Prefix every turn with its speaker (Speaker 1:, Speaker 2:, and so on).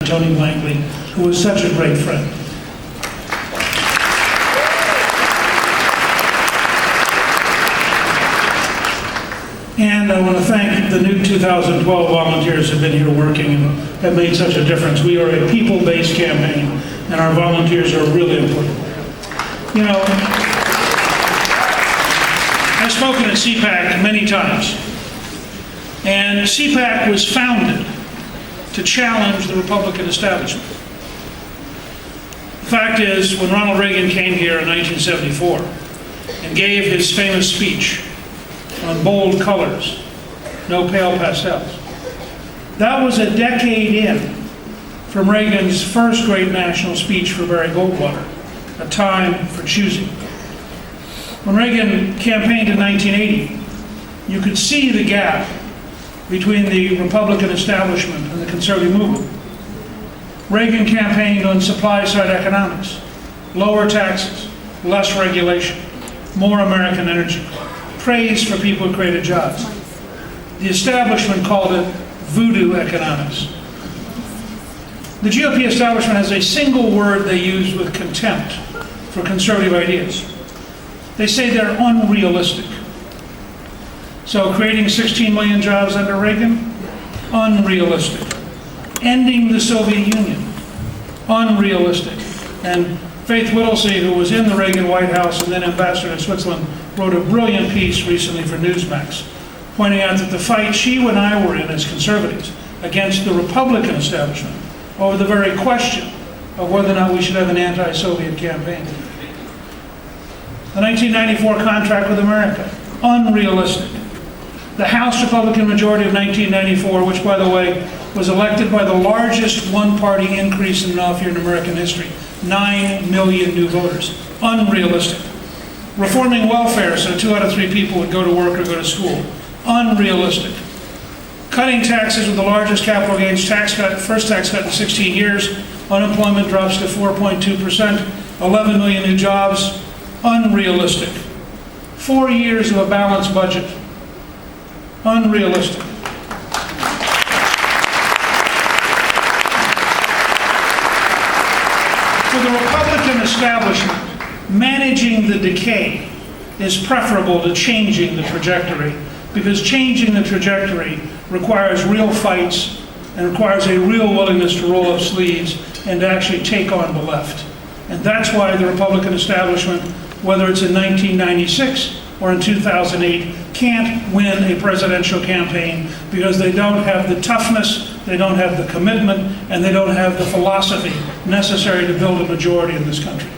Speaker 1: Tony Blankley, who was such a great friend. And I want to thank the new 2012 volunteers who have been here working and have made such a difference. We are a people-based campaign, and our volunteers are really important. You know, I've spoken at CPAC many times, and CPAC was founded to challenge the Republican establishment. The fact is, when Ronald Reagan came here in 1974 and gave his famous speech on bold colors, no pale pastels, that was a decade in from Reagan's first great national speech for Barry Goldwater, A Time for Choosing. When Reagan campaigned in 1980, you could see the gap between the Republican establishment and the conservative movement. Reagan campaigned on supply-side economics, lower taxes, less regulation, more American energy, praise for people who created jobs. The establishment called it voodoo economics. The GOP establishment has a single word they use with contempt for conservative ideas. They say they're unrealistic. So creating 16 million jobs under Reagan? Unrealistic. Ending the Soviet Union? Unrealistic. And Faith Whittlesey, who was in the Reagan White House and then ambassador to Switzerland, wrote a brilliant piece recently for Newsmax, pointing out that the fight she and I were in as conservatives against the Republican establishment over the very question of whether or not we should have an anti-Soviet campaign. The 1994 contract with America, unrealistic. The House Republican majority of 1994, which, by the way, was elected by the largest one-party increase in an off year in American history, 9 million new voters, unrealistic. Reforming welfare so 2 out of 3 people would go to work or go to school, unrealistic. Cutting taxes with the largest capital gains tax cut, first tax cut in 16 years, unemployment drops to 4.2%, 11 million new jobs, unrealistic. 4 years of a balanced budget, unrealistic. For the Republican establishment, managing the decay is preferable to changing the trajectory, because changing the trajectory requires real fights and requires a real willingness to roll up sleeves and to actually take on the left. And that's why the Republican establishment, whether it's in 1996 or in 2008, can't win a presidential campaign because they don't have the toughness, they don't have the commitment, and they don't have the philosophy necessary to build a majority in this country.